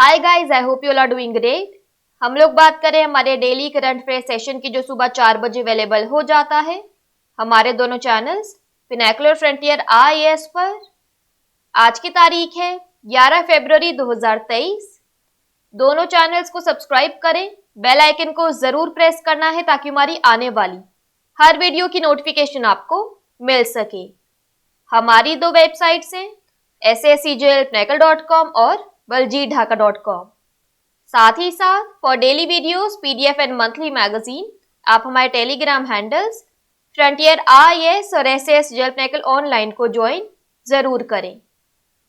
Hi guys, I hope you all are doing great. हम लोग बात करें हमारे डेली करंट अफेयर सेशन की जो सुबह 4 बजे अवेलेबल हो जाता है हमारे दोनों चैनल्स पिनाकुलर फ्रंटियर आईएएस पर। आज की तारीख है 11 फरवरी 2023। दोनों चैनल्स को सब्सक्राइब करें, बेल आइकन को जरूर प्रेस करना है ताकि हमारी आने वाली हर वीडियो की नोटिफिकेशन आपको मिल सके। हमारी दो वेबसाइट्स हैं sscjlpnacle.com और baljeetdhaka.com। साथ ही साथ for daily videos, PDF and monthly magazine आप हमारे टेलीग्राम हैंडल्स फ्रंटियर आईएएस और एसएस जलपनेकल ऑनलाइन को ज्वाइन जरूर करें।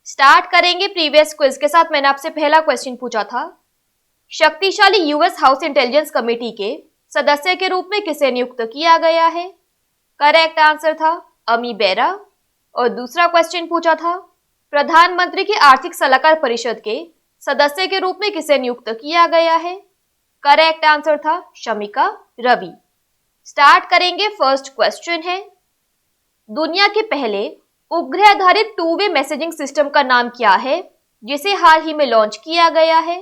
स्टार्ट करेंगे प्रीवियस क्विज के साथ। मैंने आपसे पहला क्वेश्चन पूछा था, शक्तिशाली यूएस हाउस इंटेलिजेंस कमेटी के सदस्य के रूप में किसे नियुक्त किया गया है? करेक्ट आंसर था अमी बेरा। और दूसरा क्वेश्चन पूछा था, प्रधानमंत्री की आर्थिक सलाहकार परिषद के सदस्य के रूप में किसे नियुक्त किया गया है? करेक्ट आंसर था शमिका रवि। स्टार्ट करेंगे। फर्स्ट क्वेश्चन है, दुनिया के पहले उपग्रह आधारित टू वे मैसेजिंग सिस्टम का नाम क्या है जिसे हाल ही में लॉन्च किया गया है?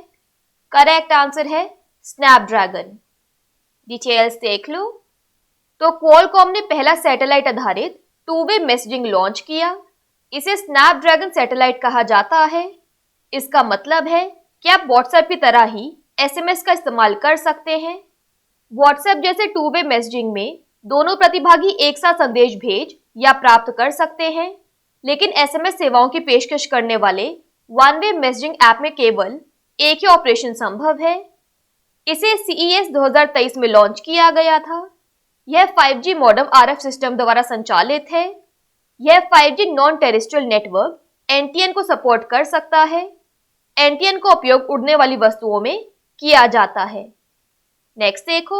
करेक्ट आंसर है स्नैपड्रैगन। डिटेल्स देख लो। तो क्वालकॉम ने पहला सैटेलाइट आधारित टू वे मैसेजिंग लॉन्च किया। इसे स्नैपड्रैगन सैटेलाइट कहा जाता है। इसका मतलब है कि आप व्हाट्सएप की तरह ही एसएमएस का इस्तेमाल कर सकते हैं। व्हाट्सएप जैसे टू वे मैसेजिंग में दोनों प्रतिभागी एक साथ संदेश भेज या प्राप्त कर सकते हैं, लेकिन एसएमएस सेवाओं की पेशकश करने वाले वन वे मैसेजिंग ऐप में केवल एक ही ऑपरेशन संभव है। इसे CES 2023 में लॉन्च किया गया था। यह 5G मॉडेम RF सिस्टम द्वारा संचालित है। यह 5G non terrestrial network NTN को सपोर्ट कर सकता है। NTN का उपयोग उड़ने वाली वस्तुओं में किया जाता है। नेक्स्ट देखो,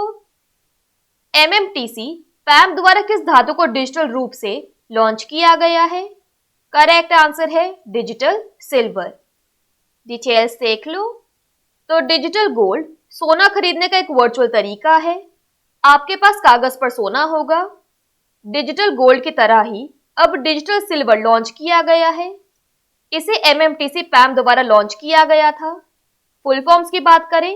MMTC पैम द्वारा किस धातु को डिजिटल रूप से लॉन्च किया गया है? करेक्ट आंसर है डिजिटल सिल्वर। डिटेल्स देख लो। तो डिजिटल गोल्ड सोना खरीदने का एक वर्चुअल तरीका है। आपके पास कागज पर सोना होगा। डिजिटल गोल्ड की तरह ही अब डिजिटल सिल्वर लॉन्च किया गया है। इसे MMTC पैम द्वारा लॉन्च किया गया था। फुल फॉर्म्स की बात करें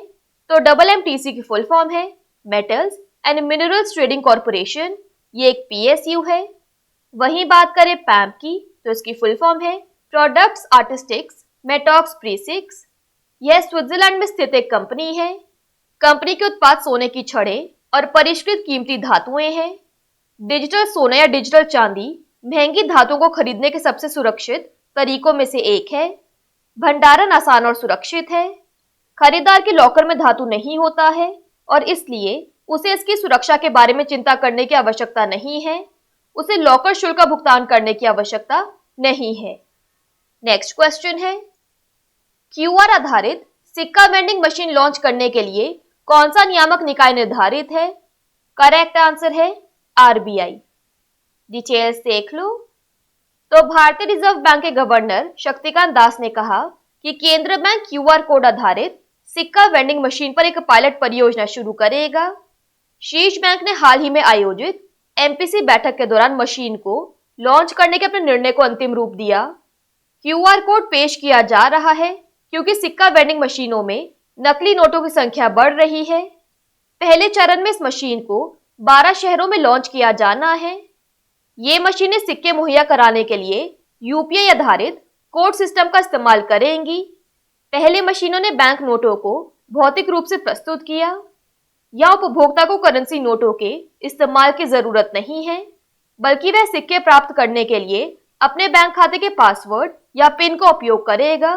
तो MMTC की फुल फॉर्म है metals and minerals trading corporation. ये एक PSU है। वहीं बात करें पैम की तो इसकी फुल फॉर्म है प्रोडक्ट्स आर्टिस्टिक्स मेटॉक्स प्रीसिक्स। यह स्विट्जरलैंड में स्थित एक कंपनी है। कंपनी के उत्पाद सोने की छड़ें और परिष्कृत कीमती धातुएं हैं। डिजिटल सोना या डिजिटल चांदी महंगी धातुओं को खरीदने के सबसे सुरक्षित तरीकों में से एक है। भंडारण आसान और सुरक्षित है। खरीदार के लॉकर में धातु नहीं होता है और इसलिए उसे इसकी सुरक्षा के बारे में चिंता करने की आवश्यकता नहीं है। उसे लॉकर शुल्क का भुगतान करने की आवश्यकता नहीं है। नेक्स्ट क्वेश्चन है, QR आधारित सिक्का वेंडिंग मशीन लॉन्च करने के लिए कौन सा नियामक निकाय निर्धारित है? करेक्ट आंसर है RBI। डिटेल्स देख लो। तो भारतीय रिजर्व बैंक के गवर्नर शक्तिकांत दास ने कहा कि केंद्रीय बैंक QR कोड आधारित सिक्का वेंडिंग मशीन पर एक पायलट परियोजना शुरू करेगा। शीर्ष बैंक ने हाल ही में आयोजित MPC बैठक के दौरान मशीन को लॉन्च करने के अपने निर्णय को अंतिम रूप दिया। QR कोड पेश किया जा रहा है क्योंकि सिक्का वेंडिंग मशीनों में नकली नोटों की संख्या बढ़ रही है। पहले चरण में इस मशीन को 12 शहरों में लॉन्च किया जाना है। ये मशीनें सिक्के मुहैया कराने के लिए UPI आधारित कोड सिस्टम का इस्तेमाल करेंगी। पहले मशीनों ने बैंक नोटों को भौतिक रूप से प्रस्तुत किया। यहाँ उपभोक्ता को करेंसी नोटों के इस्तेमाल की जरूरत नहीं है, बल्कि वह सिक्के प्राप्त करने के लिए अपने बैंक खाते के पासवर्ड या पिन का उपयोग करेगा।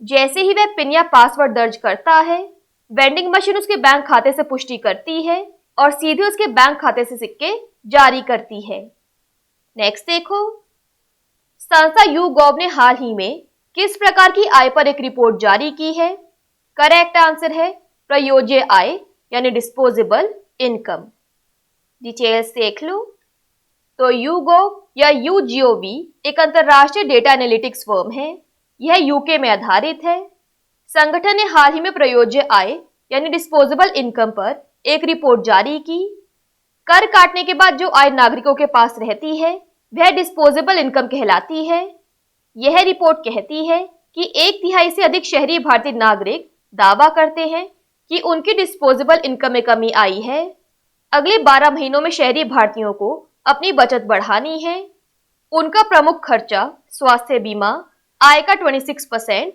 जैसे ही वह पिन या पासवर्ड दर्ज करता है, वेंडिंग मशीन उसके बैंक खाते से पुष्टि करती है और सीधे उसके बैंक खाते से सिक्के जारी करती है। नेक्स्ट देखो, संस्था YouGov ने हाल ही में किस प्रकार की आय पर एक रिपोर्ट जारी की है? करेक्ट आंसर है प्रयोज्य आय यानी डिस्पोजेबल इनकम। डिटेल्स देख लो। तो YouGov या UGOV एक अंतरराष्ट्रीय डेटा एनालिटिक्स फर्म है। यह UK में आधारित है। संगठन ने हाल ही में प्रयोज्य आय यानी डिस्पोजेबल इनकम पर एक रिपोर्ट जारी की। कर काटने के बाद जो आय नागरिकों के पास रहती है वह डिस्पोजेबल इनकम कहलाती है। यह रिपोर्ट कहती है कि 1/3 से अधिक शहरी भारतीय नागरिक दावा करते हैं कि उनकी डिस्पोजेबल इनकम में कमी आई है। अगले 12 महीनों में शहरी भारतीयों को अपनी बचत बढ़ानी है। उनका प्रमुख खर्चा स्वास्थ्य बीमा, आय का 26%,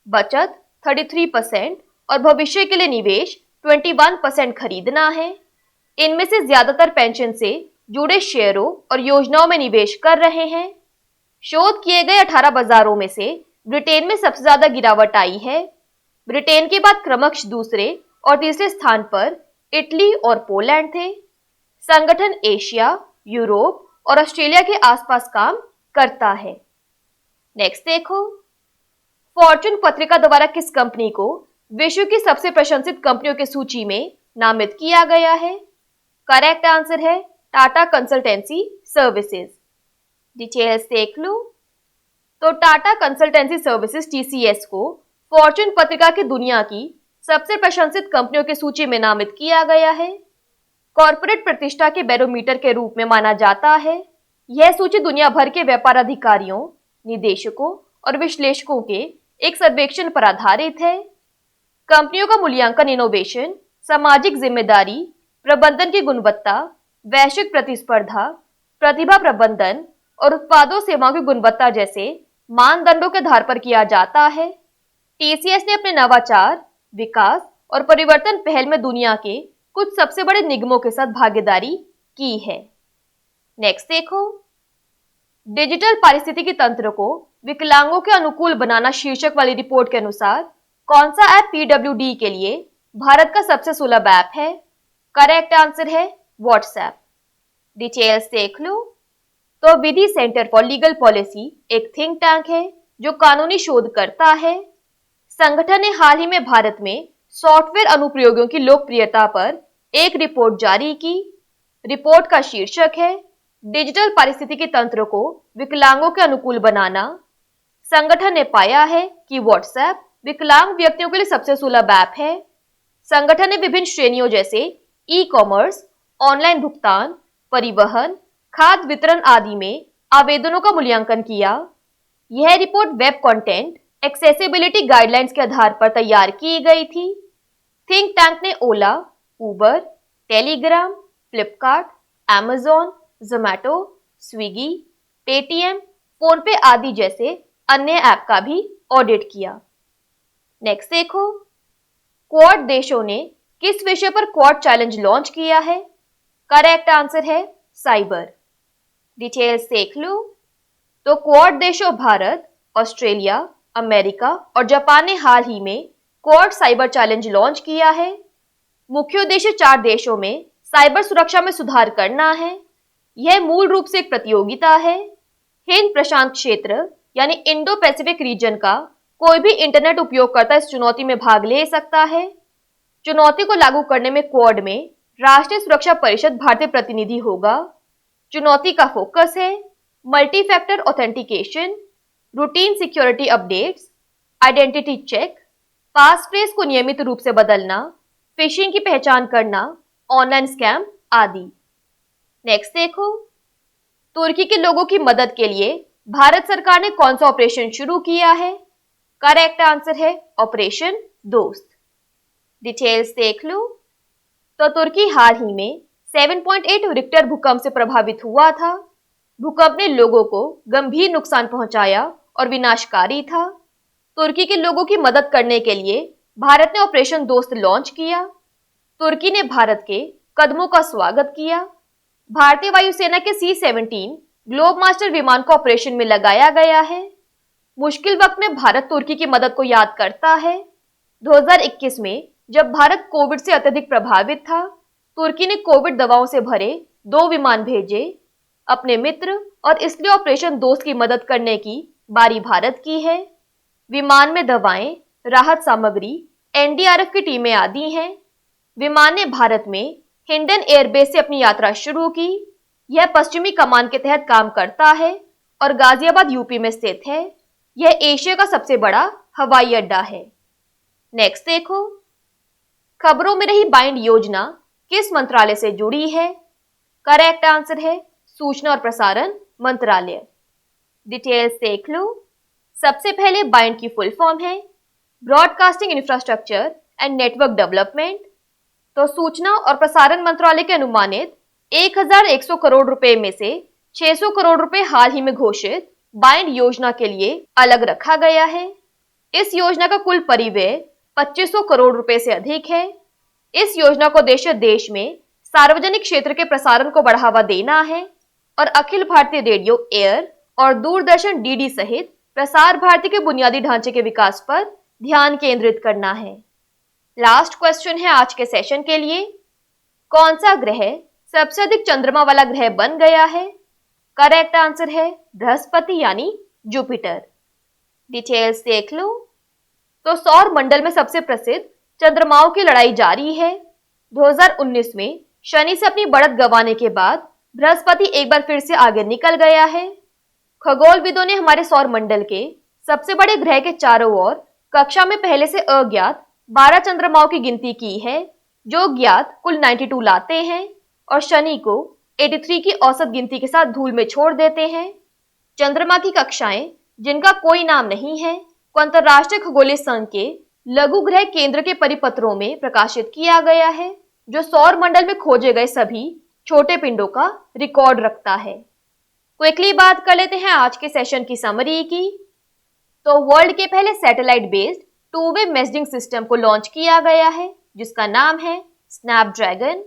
बचत 33% और भविष्य के लिए निवेश 21% खरीदना है। इनमें से ज्यादातर पेंशन से जुड़े शेयरों और योजनाओं में निवेश कर रहे हैं। शोध किए गए 18 बाजारों में से ब्रिटेन में सबसे ज्यादा गिरावट आई है। ब्रिटेन के बाद क्रमशः दूसरे और तीसरे स्थान पर इटली और पोलैंड थे। संगठन एशिया, यूरोप और ऑस्ट्रेलिया के आसपास काम करता है। नेक्स्ट देखो, फॉर्च्यून पत्रिका द्वारा किस कंपनी को विश्व की सबसे प्रशंसित कंपनियों की सूची में नामित किया गया है? करेक्ट आंसर है टाटा कंसल्टेंसी सर्विसेज। डिटेल्स देख लो। तो टाटा कंसल्टेंसी सर्विसेज टीसीएस को फॉर्च्यून पत्रिका की दुनिया की सबसे प्रशंसित कंपनियों की सूची में नामित किया गया है। कॉर्पोरेट प्रतिष्ठा के बैरोमीटर के रूप में माना जाता है। यह सूची दुनिया भर के व्यापार अधिकारियों, निदेशकों और विश्लेषकों के एक सर्वेक्षण पर आधारित है। कंपनियों का मूल्यांकन इनोवेशन, सामाजिक जिम्मेदारी, प्रबंधन की गुणवत्ता, वैश्विक प्रतिस्पर्धा, प्रतिभा प्रबंधन और उत्पादों सेवाओं की गुणवत्ता जैसे मानदंडों के आधार पर किया जाता है। टीसीएस ने अपने नवाचार, विकास और परिवर्तन पहल में दुनिया के कुछ सबसे बड़े निगमों के साथ भागीदारी की है। नेक्स्ट देखो, डिजिटल पारिस्थितिकी तंत्र को विकलांगों के अनुकूल बनाना शीर्षक वाली रिपोर्ट के अनुसार कौन सा ऐप पीडब्ल्यूडी के लिए भारत का सबसे सुलभ ऐप है? करेक्ट आंसर है व्हाट्सएप। डिटेल्स देख लो। तो विधि सेंटर फॉर लीगल पॉलिसी एक थिंक टैंक है जो कानूनी शोध करता है। संगठन ने हाल ही में भारत में सॉफ्टवेयर अनुप्रयोगों की लोकप्रियता पर एक रिपोर्ट जारी की। रिपोर्ट का शीर्षक है डिजिटल पारिस्थितिकी तंत्र को विकलांगों के अनुकूल बनाना। संगठन ने पाया है कि व्हाट्सएप विकलांग व्यक्तियों के लिए सबसे सुलभ ऐप है। संगठन ने विभिन्न श्रेणियों जैसे ई कॉमर्स, ऑनलाइन भुगतान, परिवहन, खाद्य वितरण आदि में आवेदनों का मूल्यांकन किया। यह report web content accessibility guidelines के आधार पर तैयार की गई थी। थिंक टैंक ने Ola, Uber, Telegram, Flipkart, Amazon, Zomato, Swiggy, Paytm, PhonePe आदि जैसे अन्य ऐप का भी ऑडिट किया। नेक्स्ट देखो, क्वाड देशों ने किस विषय पर क्वाड चैलेंज लॉन्च किया है? करेक्ट आंसर है साइबर। डिटेल्स देख लो। तो क्वाड देशों भारत, ऑस्ट्रेलिया, अमेरिका और जापान ने हाल ही में क्वाड साइबर चैलेंज लॉन्च किया है। मुख्य उद्देश्य 4 देशों में साइबर सुरक्षा में सुधार करना है। यह मूल रूप से एक प्रतियोगिता है। हिंद प्रशांत क्षेत्र यानी इंडो पैसिफिक रीजन का कोई भी इंटरनेट उपयोगकर्ता इस चुनौती में भाग ले सकता है। चुनौती को लागू करने में क्वाड में राष्ट्रीय सुरक्षा परिषद भारतीय प्रतिनिधि होगा। चुनौती का फोकस है multi factor authentication, routine security updates, identity check, passphrase को नियमित रूप से बदलना, फिशिंग की पहचान करना, ऑनलाइन स्कैम आदि। नेक्स्ट देखो, तुर्की के लोगों की मदद के लिए भारत सरकार ने कौन सा ऑपरेशन शुरू किया है? करेक्ट आंसर है ऑपरेशन दोस्त। डिटेल्स देख लो। तो तुर्की हाल ही में 7.8 रिक्टर भूकंप से प्रभावित हुआ था। भूकंप ने लोगों को गंभीर नुकसान पहुंचाया और विनाशकारी था। तुर्की के लोगों की मदद करने के लिए भारत ने ऑपरेशन दोस्त लॉन्च किया। तुर्की ने भारत के कदमों का स्वागत किया। भारतीय वायुसेना के C-17 ग्लोब मास्टर विमान को ऑपरेशन में लगाया गया है। मुश्किल वक्त में भारत तुर्की की मदद को याद करता है। 2021 में जब भारत कोविड से अत्यधिक प्रभावित था, तुर्की ने कोविड दवाओं से भरे 2 विमान भेजे अपने मित्र, और इसलिए ऑपरेशन दोस्त की मदद करने की बारी भारत की है। विमान में दवाएं, राहत सामग्री, एनडीआरएफ की टीमें आदि हैं। विमान ने भारत में हिंडन एयरबेस से अपनी यात्रा शुरू की। यह पश्चिमी कमान के तहत काम करता है और गाजियाबाद यूपी में स्थित है। यह एशिया का सबसे बड़ा हवाई अड्डा है। नेक्स्ट देखो, खबरों में रही बाइंड योजना किस मंत्रालय से जुड़ी है? करेक्ट आंसर है सूचना और प्रसारण मंत्रालय। डिटेल्स देख लो। सबसे पहले बाइंड की फुल फॉर्म है broadcasting infrastructure and network development. तो सूचना और प्रसारण मंत्रालय के अनुमानित 1100 करोड़ रुपए में से 600 करोड़ रुपए हाल ही में घोषित बाइंड योजना के लिए अलग रखा गया है। इस योजना का कुल परिव्यय 2500 करोड़ रुपए से अधिक है। इस योजना को उद्देश्य देश में सार्वजनिक क्षेत्र के प्रसारण को बढ़ावा देना है और अखिल भारतीय रेडियो एयर और दूरदर्शन डीडी सहित प्रसार भारती के बुनियादी ढांचे के विकास पर ध्यान केंद्रित करना है। लास्ट क्वेश्चन है आज के सेशन के लिए, कौन सा ग्रह सबसे अधिक चंद्रमा वाला ग्रह बन गया है? करेक्ट आंसर है बृहस्पति यानी जुपिटर। डिटेल्स देख लो। तो सौर मंडल में सबसे प्रसिद्ध चंद्रमाओं की लड़ाई जारी है। 2019 में शनि से अपनी बढ़त गंवाने के बाद बृहस्पति एक बार फिर से आगे निकल गया है। खगोलविदों ने हमारे सौर मंडल के सबसे बड़े ग्रह के चारों ओर कक्षा में पहले से अज्ञात 12 चंद्रमाओं की गिनती की है, जो ज्ञात कुल 92 लाते हैं और शनि को 83 की औसत गिनती के साथ धूल में छोड़ देते हैं। चंद्रमा की कक्षाएं जिनका कोई नाम नहीं है को अंतरराष्ट्रीय खगोलीय संघ के लघु ग्रह केंद्र के परिपत्रों में प्रकाशित किया गया है, जो सौर मंडल में खोजे गए सभी छोटे पिंडों का रिकॉर्ड रखता है। क्विकली बात कर लेते हैं आज के सेशन की समरी की। तो वर्ल्ड के पहले satellite based two way messaging system को लॉन्च किया गया है, जिसका नाम है स्नैपड्रैगन।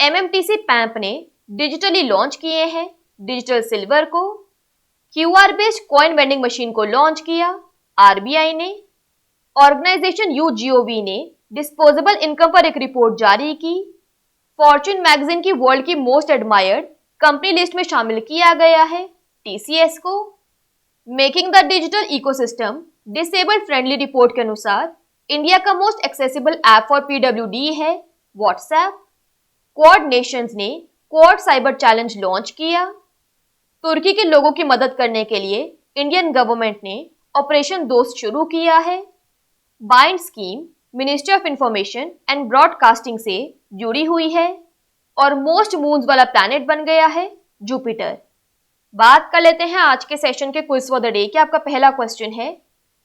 एमएमटीसी पैम्प ने डिजिटली लॉन्च किए हैं डिजिटल सिल्वर को। QR based coin vending machine को लॉन्च किया आरबीआई ने। ऑर्गेनाइजेशन यूजीओवी ने डिस्पोजेबल इनकम पर एक रिपोर्ट जारी की। फॉर्च्यून मैगजीन की वर्ल्ड की मोस्ट एडमायर्ड कंपनी लिस्ट में शामिल किया गया है टीसीएस को। Making the digital ecosystem disable friendly report के अनुसार इंडिया का most accessible app for PWD है व्हाट्सएप। क्वाड नेशंस ने क्वाड साइबर चैलेंज लॉन्च किया। तुर्की के लोगों की मदद करने के लिए इंडियन गवर्नमेंट ने ऑपरेशन दोस्त शुरू किया है। Bind scheme ministry of information and broadcasting से जुड़ी हुई है और मोस्ट मून्स वाला प्लैनेट बन गया है जुपिटर। बात कर लेते हैं आज के सेशन के क्विज फॉर द डे के। आपका पहला क्वेश्चन है,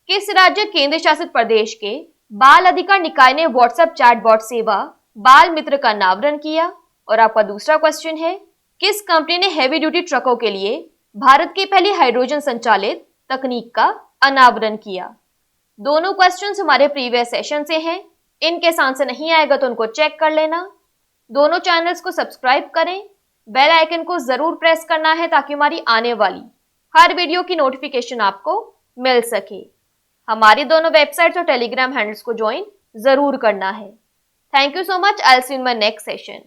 किस राज्य केंद्र शासित प्रदेश के बाल अधिकार निकाय ने व्हाट्सएप चैटबॉट सेवा बाल मित्र का अनावरण किया? और आपका दूसरा क्वेश्चन है, किस कंपनी ने हैवी ड्यूटी ट्रकों के लिए भारत की पहली हाइड्रोजन संचालित तकनीक का अनावरण किया? दोनों क्वेश्चंस हमारे प्रीवियस सेशन से हैं। इनके आंसर नहीं आएगा तो उनको चेक कर लेना। दोनों चैनल्स को सब्सक्राइब करें, बेल आइकन को जरूर प्रेस करना है ताकि हमारी आने वाली हर वीडियो की नोटिफिकेशन आपको मिल सके। हमारी दोनों वेबसाइट्स और टेलीग्राम हैंडल्स को ज्वाइन जरूर करना है। Thank you so much. I will see you in my next session.